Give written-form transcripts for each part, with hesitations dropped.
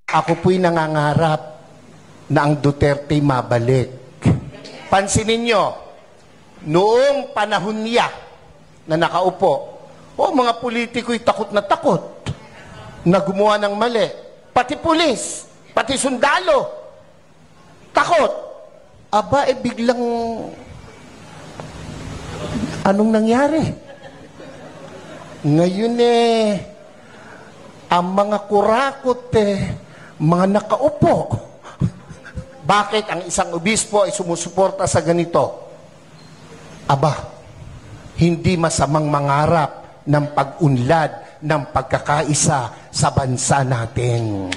Ako po'y nangangarap na ang Duterte mabalik. Pansinin nyo, noong panahon niya na nakaupo, mga politiko'y takot na gumawa ng mali. Pati pulis, pati sundalo, takot. Aba, biglang, anong nangyari? Ngayon ang mga kurakot mga nakaupo. Bakit ang isang obispo ay sumusuporta sa ganito? Aba, hindi masamang mangarap ng pag-unlad ng pagkakaisa sa bansa natin.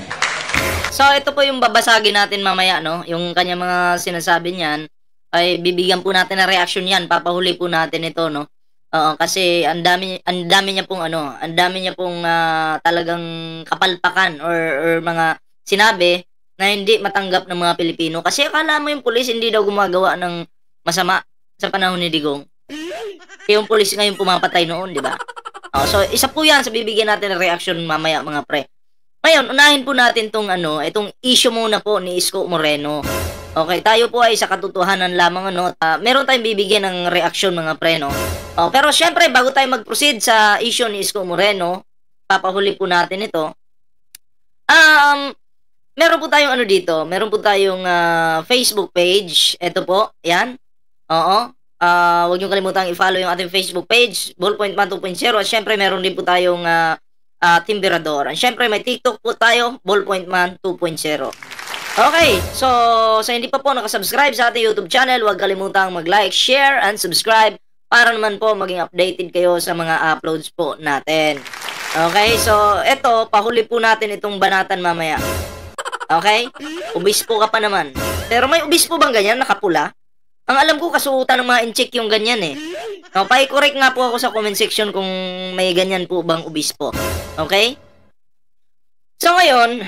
So, ito po yung babasagin natin mamaya, no? Yung kanya mga sinasabi niyan, ay bibigyan po natin ng reaction yan. Papahuli po natin ito, no? Kasi ang dami niya pong talagang kapalpakan or mga sinabi na hindi matanggap ng mga Pilipino. Kasi akala mo yung pulis hindi daw gumagawa ng masama sa panahon ni Digong. Yung pulis ngayon pumapatay noon, di ba? So isa po yan sa bibigyan natin ng reaction mamaya, mga pre. Ngayon, unahin po natin itong issue muna po ni Isko Moreno. Okay, tayo po ay sa katotohanan lamang, meron tayong bibigyan ng reaksyon, mga pre, no? Pero syempre, bago tayo mag-proceed sa issue ni Isko Moreno, papahuli po natin ito. Meron po tayong dito, meron po tayong Facebook page. Ito po, yan. Huwag niyo kalimutang i-follow yung ating Facebook page, Ballpoint Man 2.0. At syempre, meron din po tayong Timberador. At syempre, may TikTok po tayo, Ballpoint Man 2.0. Okay, so sa hindi pa po nakasubscribe sa ating YouTube channel, huwag kalimutang mag-like, share, and subscribe para naman po maging updated kayo sa mga uploads po natin. Okay, so eto, pahuli po natin itong banatan mamaya. Okay? Ubispo ka pa naman. Pero may ubispo bang ganyan, nakapula? Ang alam ko, kasuotan ng mga incheck yung ganyan pa-correct nga po ako sa comment section kung may ganyan po bang ubispo. Okay? So ngayon,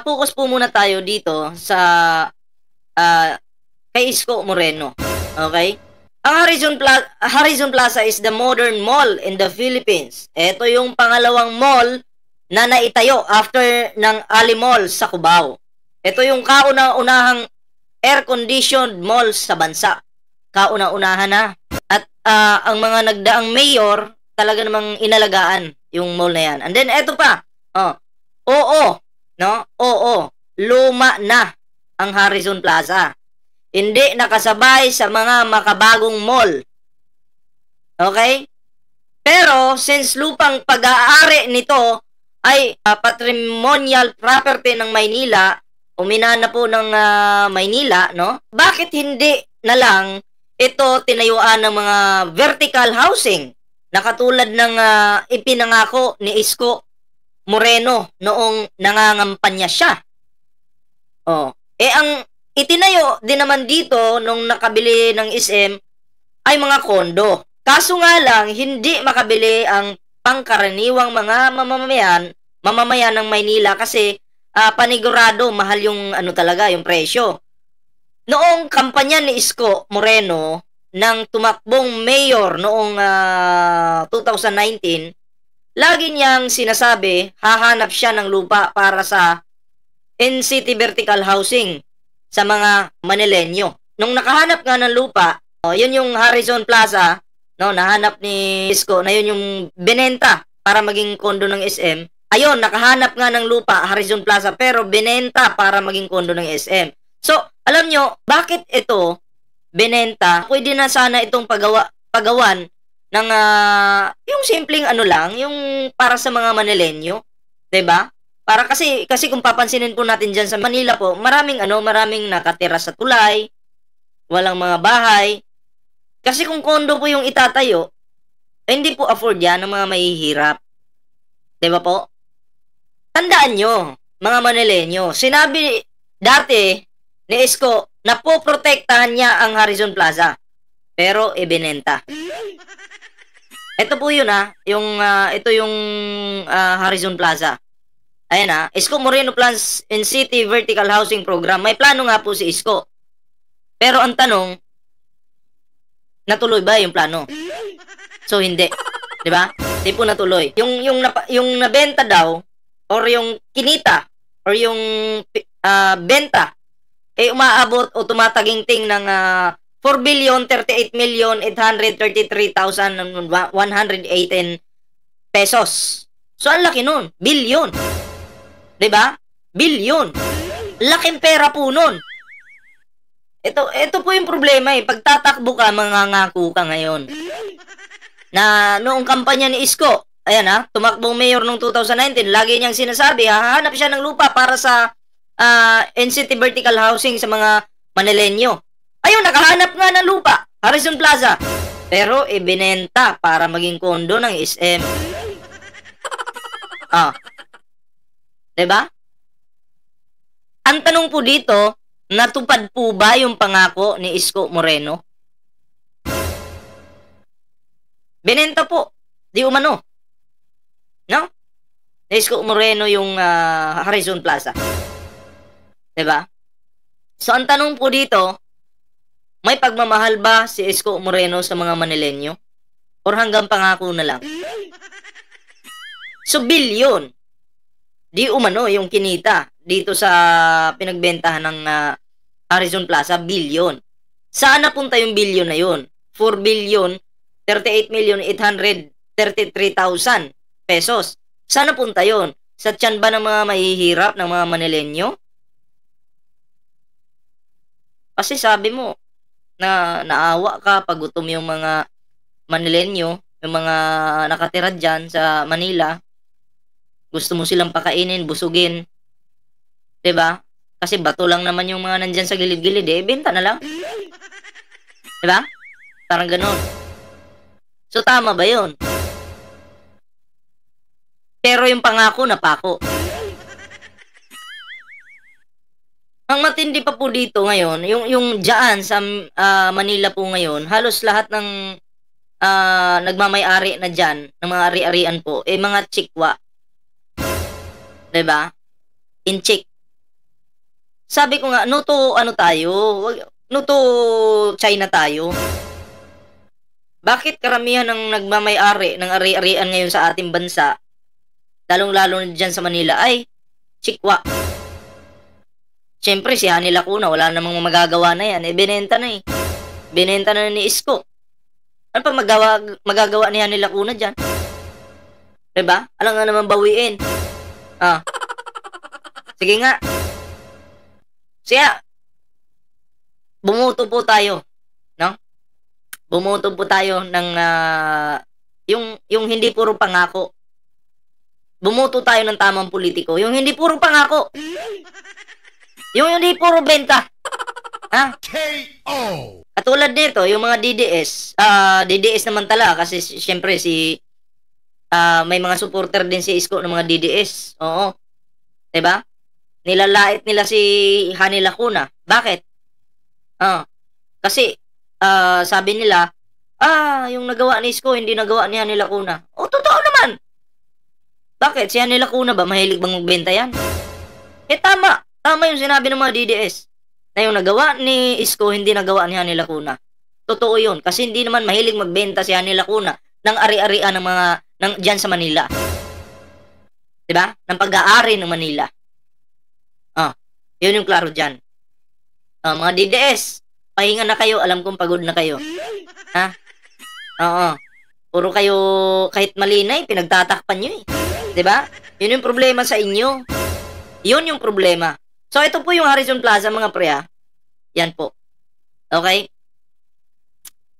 focus po muna tayo dito sa kay Isko Moreno. Okay? Ang Harrison Plaza is the modern mall in the Philippines. Ito yung pangalawang mall na naitayo after ng Ali Mall sa Cubao. Ito yung kauna-unahang air-conditioned mall sa bansa. Kauna-unahan na. At ang mga nagdaang mayor talaga namang inalagaan yung mall na yan. And then eto pa. Luma na ang Harrison Plaza. Hindi nakasabay sa mga makabagong mall. Okay? Pero since lupang pag-aari nito ay patrimonial property ng Maynila, uminahan na po ng Maynila, no? Bakit hindi na lang ito tinayuan ng mga vertical housing na katulad ng ipinangako ni Isko Moreno noong nangangampanya siya? Ang itinayo din naman dito nung nakabili ng SM ay mga kondo. Kaso nga lang, hindi makabili ang pangkaraniwang mga mamamayan ng Maynila kasi panigurado mahal yung talaga yung presyo. Noong kampanya ni Isko Moreno ng tumakbong mayor noong 2019, lagi niyang sinasabi hahanap siya ng lupa para sa in-city vertical housing sa mga Manileño. Nung nakahanap nga ng lupa, yun yung Harrison Plaza, no, nahanap ni Isko na yun yung binenta para maging kondo ng SM. Ayun, nakahanap nga ng lupa, Harrison Plaza, pero binenta para maging kondo ng SM. So, alam nyo, bakit ito binenta? Pwede na sana itong pagawan ng yung simpleng lang, yung para sa mga Manileño, 'di ba? Para kasi kung papansinin po natin diyan sa Manila po, maraming nakatira sa tulay, walang mga bahay. Kasi kung kondo po yung itatayo, hindi po afford yan ng mga mahihirap. 'Di ba po? Tandaan nyo, mga Manileño, sinabi dati ni Isko na poprotektahan niya ang Harrison Plaza. Pero ibinenta. Ito po yun ito yung Harrison Plaza. Ayan Isko Moreno plans in city vertical housing program. May plano nga po si Isko. Pero ang tanong, natuloy ba yung plano? So hindi, 'di ba? Hindi po natuloy. Yung nabenta daw or yung kinita or yung benta ay umaabot o tumataginting ng 4,038,833,118 pesos. So, ang laki nun. Bilyon. 'Di ba? Bilyon. Laking pera po nun. Ito po yung problema eh. Pagtatakbo ka, mangangako ka ngayon. Na noong kampanya ni Isko, ayan tumakbong mayor noong 2019, lagi niyang sinasabi, hahanap siya ng lupa para sa NCT vertical housing sa mga Manileño. Ayun, nakahanap nga ng lupa, Harrison Plaza. Pero ibinenta para maging kondo ng SM. 'Di ba? Ang tanong po dito, natupad po ba yung pangako ni Isko Moreno? Binenta po. Di umano. No? Ni Isko Moreno yung Harrison Plaza. Diba? So, ang tanong po dito, may pagmamahal ba si Isko Moreno sa mga Manileño? Or hanggang pangako na lang? So, bilyon. Di umano yung kinita dito sa pinagbentahan ng Harrison Plaza, bilyon. Saan napunta yung bilyon na yun? 4,038,833,000 pesos. Saan napunta yun? Sa tiyan ba ng mga mahihirap, ng mga Manileño? Kasi sabi mo, na naawa ka pag gutom yung mga Manileño, yung mga nakatira dyan sa Manila, gusto mo silang pakainin, busugin. 'Di ba? Kasi bato lang naman yung mga nandyan sa gilid-gilid, benta na lang. 'Di ba? Parang gano'n. So, tama ba yun? Pero yung pangako, napako. Ang matindi pa po dito ngayon, yung dyan sa Manila po ngayon, halos lahat ng nagmamay-ari na dyan, ng mga ari-arian po, mga chikwa. 'Di ba? In chick. Sabi ko nga, no to China tayo. Bakit karamihan ng nagmamay-ari ng ari-arian ngayon sa ating bansa, lalong-lalo na dyan sa Manila, ay chikwa. Siyempre, si Hani Lacuna, wala namang magagawa na yan. Binenta na eh. Binenta na ni Isko. Ano pa magagawa ni Hani Lacuna dyan? 'Di ba? Alam nga naman bawiin. Sige nga. Siya, bumuto po tayo, no? Bumuto po tayo ng yung hindi puro pangako. Bumuto tayo ng tamang politiko, yung hindi puro pangako. Yung hindi puro benta. KO! Katulad nito, yung mga DDS, DDS naman talaga kasi siyempre may mga supporter din si Isko ng mga DDS. Oo. 'Di ba? Nilalait nila si Hani Lacuna. Bakit? Kasi sabi nila, yung nagawa ni Isko hindi nagawa ni Hani Lacuna. Totoo naman. Bakit? Si Hani Lacuna ba mahilig bang magbenta yan? Tama. Tama yung sinabi ng mga DDS. Na yung nagawa ni Isko hindi nagawa ni Hani Lacuna. Totoo yun. Kasi hindi naman mahilig magbenta si Hani Lacuna ng ari-arian ng mga dyan sa Manila. 'Di ba? Ng pag-aari ng Manila. Yun yung klaro dyan. Mga DDS, pahinga na kayo. Alam kong pagod na kayo. Oo. Puro kayo, kahit mali na pinagtatakpan nyo eh. 'Di ba? Yun yung problema sa inyo. Yun yung problema. So, ito po yung Harrison Plaza, mga pre, Yan po. Okay?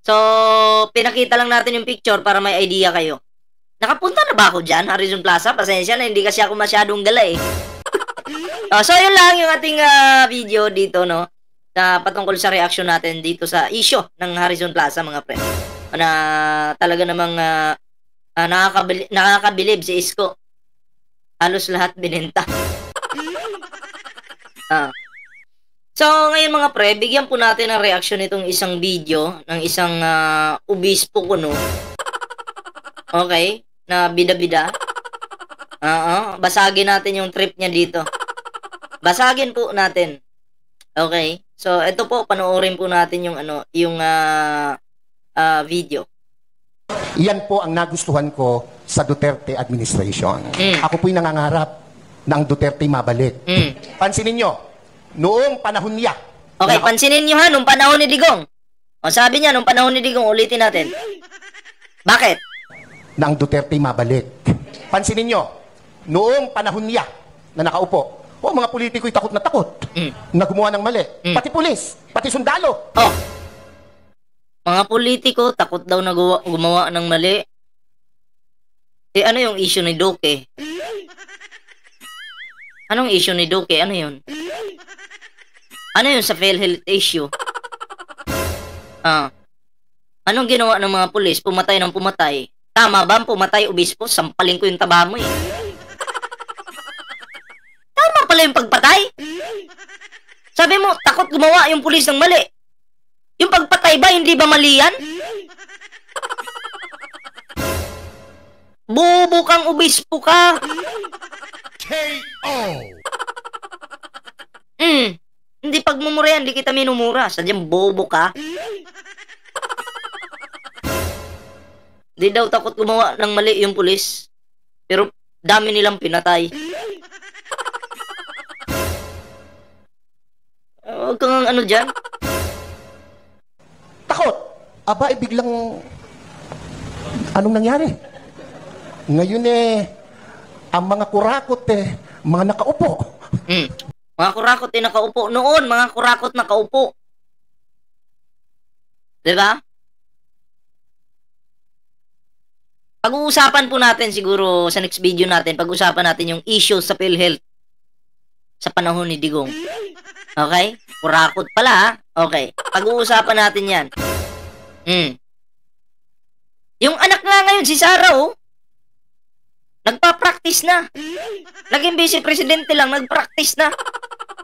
So, pinakita lang natin yung picture para may idea kayo. Nakapunta na ba ako dyan, Harrison Plaza? Pasensya na, hindi kasi ako masyadong gala eh. So, yun lang yung ating video dito, no? Na patungkol sa reaction natin dito sa issue ng Harrison Plaza, mga pre. Na talaga namang nakakabilib si Isko. Halos lahat binenta. So, ngayon mga pre, bigyan po natin ng reaction itong isang video ng isang obispo ko, no? Okay? Na bida-bida. Basagin natin yung trip niya dito. Basagin po natin. Okay? So, ito po, panoorin po natin yung video. Iyan po ang nagustuhan ko sa Duterte administration. Ako po'y nangangarap ng Duterte mabalik. Pansinin nyo, noong panahon niya. Okay, pansinin nyo ha, nung panahon ni Digong. O sabi niya, nung panahon ni Digong, ulitin natin. Bakit? Ng Duterte mabalik. Pansinin nyo, noong panahon niya na nakaupo, mga politiko'y takot na takot na gumawa ng mali. Pati pulis, pati sundalo. Oh, mga politiko, takot daw na gumawa ng mali. Eh, ano yung issue ni Duque? Anong issue ni Duque? Ano yun? Ano yun sa PhilHealth issue? Anong ginawa ng mga pulis? Pumatay ng pumatay. Tama ba ang pumatay, obispo? Sampalin ko yung taba mo eh. Tama pala yung pagpatay? Sabi mo, takot gumawa yung pulis ng mali. Yung pagpatay ba, hindi ba mali yan? Bobo kang obispo ka. K.O. Hindi pagmumura yan, hindi kita minumura. Sadyang bobo ka. Di daw takot gumawa ng mali yung pulis. Pero dami nilang pinatay. Huwag kang ano dyan. Takot. Aba, biglang anong nangyari? Ngayon ang mga kurakot mga nakaupo. Mga kurakot nakaupo. Noon, mga kurakot nakaupo. Diba? Pag-uusapan po natin siguro sa next video natin, pag-uusapan natin yung issue sa PhilHealth sa panahon ni Digong. Okay? Kurakot pala ha? Okay. Pag-uusapan natin yan. Yung anak nga ngayon, si Sarah nagpa-practice na. Naging vice presidente lang, nag-practice na.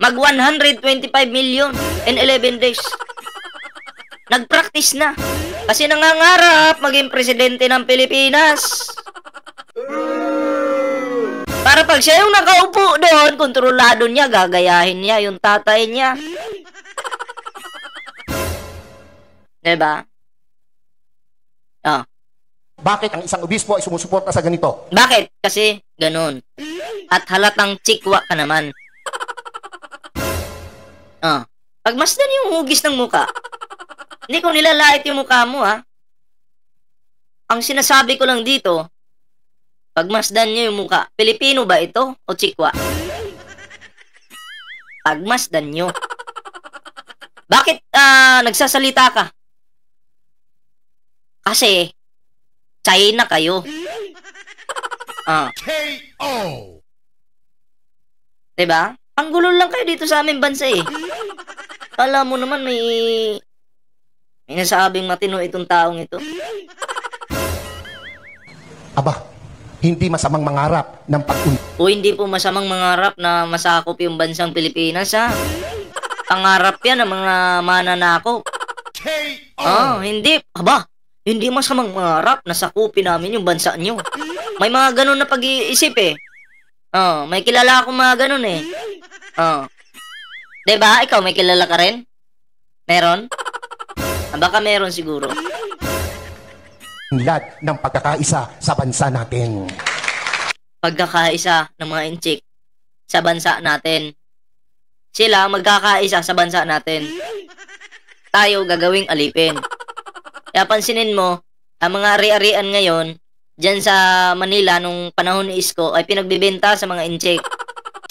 Mag 125 million in 11 days. Nag-practice na. Kasi nangangarap maging presidente ng Pilipinas. Para pag siya yung nakaupo doon, kontrolado niya, gagayahin niya yung tatay niya. Diba? Bakit ang isang obispo ay sumusuporta sa ganito? Bakit? Kasi ganun. At halatang chikwa ka naman. Pagmasdan yung hugis ng muka. Hindi ko nilalait yung mukha mo ha. Ang sinasabi ko lang dito, pagmasdan nyo yung muka. Pilipino ba ito o chikwa? Pagmasdan nyo. Bakit nagsasalita ka? Kasi China kayo. K.O. Diba? Ang gulo lang kayo dito sa aming bansa eh. Kala mo naman may nasabing matino itong taong ito. Aba, hindi masamang mangarap ng O hindi po masamang mangarap na masakop yung bansang Pilipinas ha. Pangarap yan ng mga mananakop. Hindi. Aba, hindi masamang mangarap na sakupin namin yung bansa nyo. May mga ganun na pag-iisip eh. May kilala akong mga ganun eh. Diba? Ikaw may kilala ka rin? Meron? Baka meron siguro. Lad ng pagkakaisa sa bansa natin. Pagkakaisa ng mga inchik sa bansa natin. Sila magkakaisa sa bansa natin. Tayo gagawing alipin. Kaya pansinin mo, ang mga ari-arian ngayon, dyan sa Manila nung panahon ni Isko ay pinagbibenta sa mga inchik.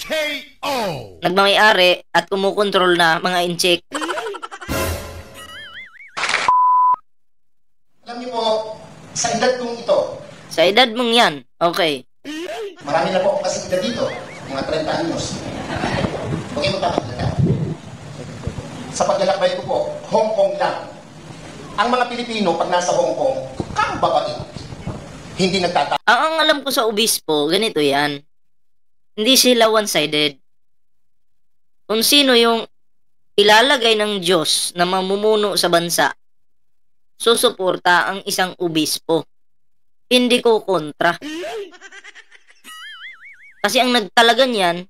K.O. Nagmamayari at kumukontrol na mga inchik. Alam niyo po, sa edad kong ito, Sa edad mong yan, okay. marami na po akong kasing edad dito, mga 30 anyos. Huwag mo tapaglaga. Sa paglalakbay ko po, Hong Kong lang. Ang mga Pilipino, pag nasa Hong Kong, kang babae. Hindi nagtata. Ang alam ko sa obispo, ganito yan. Hindi sila one-sided. Kung sino yung ilalagay ng Diyos na mamumuno sa bansa, susuporta ang isang obispo. Hindi ko kontra. Kasi ang nagtalaga niyan,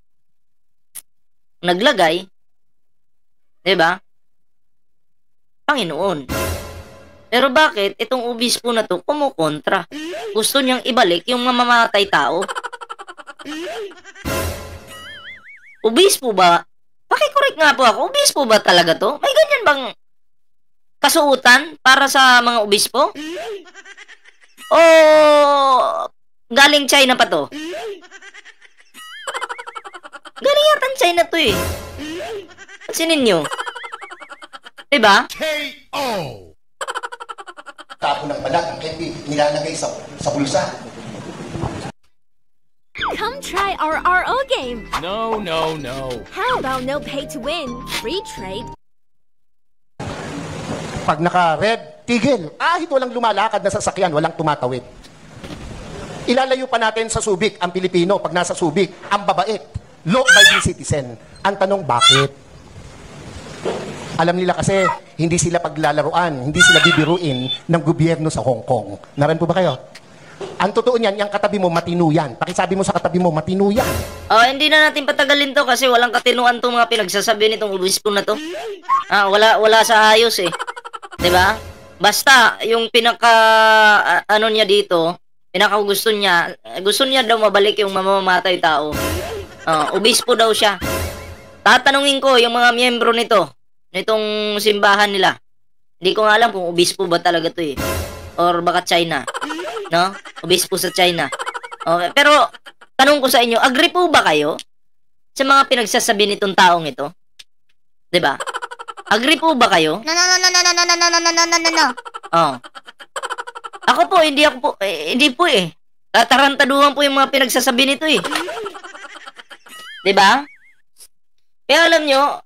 naglagay, diba? Panginoon. Pero bakit itong obispo na to kumukontra? Gusto niyang ibalik yung mamamatay tao. Obispo ba? Paki-correct nga po ako. Obispo ba talaga to? May ganyan bang kasuotan para sa mga obispo? O galing China pa to? Galing yata China to eh. Pansinin nyo. Diba? KO! Tapo ng balat ng kepi, nilalagay sa bulsa. Come try our RO game. No, no, no. How about no pay to win, free trade? Pag naka-red, tigil. Kahit walang lumalakad na sasakyan, walang tumatawid. Ilalayo pa natin sa Subic ang Pilipino pag nasa Subic, ang babait. Law-abiding citizen. Ang tanong, bakit? Alam nila kasi, hindi sila paglalaruan, hindi sila bibiruin ng gobyerno sa Hong Kong. Naran po ba kayo? Ang totoo niyan, yung katabi mo, matino yan. Pakisabi mo sa katabi mo, matino yan. Hindi na natin patagalin to kasi walang katinuan tong mga pinagsasabi nitong obispo na to. Wala sa ayos eh. 'Di ba? Basta yung ano niya dito, gusto niya daw mabalik yung mamamatay tao. Obispo daw siya. Tatanungin ko yung mga miyembro nitong simbahan nila. Hindi ko nga alam kung obispo ba talaga to eh. Or baka China. No? Obispo sa China. Okay, pero tanong ko sa inyo, agree po ba kayo sa mga pinagsasabi nitong taong ito? 'Di ba? Agree po ba kayo? No. Oh. Ako po, hindi po eh. Tatarantaduhan po yung mga pinagsasabi nito eh. 'Di ba? Kaya alam nyo,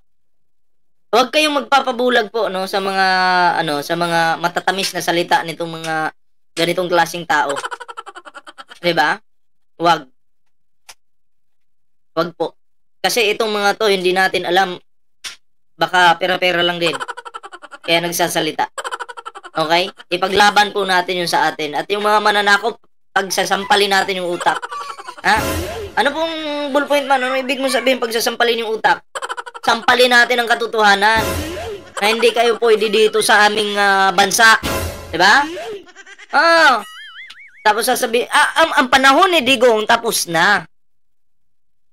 huwag kayong magpapabulag po no sa mga matatamis na salita nitong mga ganitong klaseng tao. 'Di ba? Huwag po. Kasi itong mga to hindi natin alam, baka pera-pera lang din. Kaya nagsasalita. Okay? Ipaglaban po natin yung sa atin. At yung mga mananakop, pagsasampalin natin yung utak. Ha? Ano pong ballpoint man? Ano ibig mo sabihin pagsasampalin yung utak? Sampalin natin ang katotohanan. Na hindi kayo pwede dito sa aming bansa. Diba? Tapos sasabihin, ang panahon ni Digong tapos na.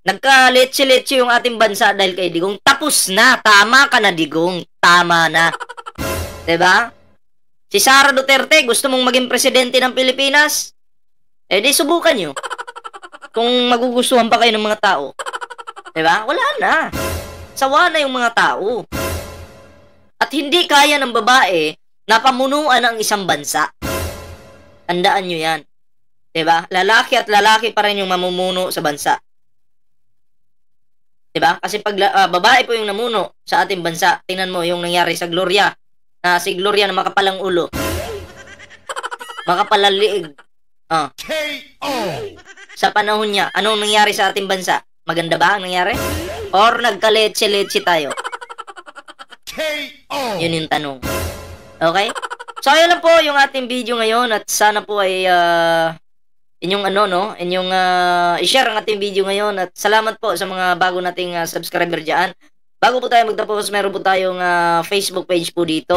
Nagka-letse-letse yung ating bansa dahil kay Digong. Tapos na. Tama ka na, Digong. Tama na. 'Di ba? Si Sara Duterte, gusto mong maging presidente ng Pilipinas? Di subukan nyo. Kung magugustuhan pa kayo ng mga tao. 'Di ba? Wala na. Sawa na yung mga tao. At hindi kaya ng babae na pamunuan ang isang bansa. Tandaan nyo yan. 'Di ba? Lalaki at lalaki pa rin yung mamumuno sa bansa. Diba? Kasi pag babae po yung namuno sa ating bansa, tingnan mo yung nangyari sa Gloria. Si Gloria na makapalang ulo. Makapalang liig. KO! Sa panahon niya, anong nangyari sa ating bansa? Maganda ba ang nangyari? Or nagkaletse-letse tayo? KO! Yun yung tanong. Okay? So, ayun lang po yung ating video ngayon at sana po ay inyong i-share ang ating video ngayon at salamat po sa mga bago nating subscriber dyan. Bago po tayo magtapos, meron po tayong Facebook page po dito,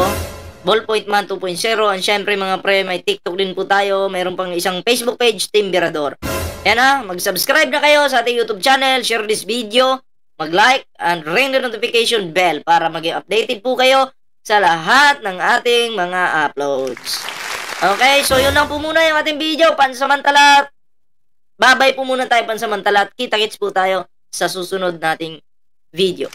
Ballpoint Man 2.0, and syempre mga pre, may TikTok din po tayo, meron pang isang Facebook page, Team Birador. Yan mag-subscribe na kayo sa ating YouTube channel, share this video, mag-like, and ring the notification bell para maging updated po kayo sa lahat ng ating mga uploads. Okay, so yun lang po muna yung ating video, pansamantala. Babay po muna tayo pansamantala at kita-kits po tayo sa susunod nating video.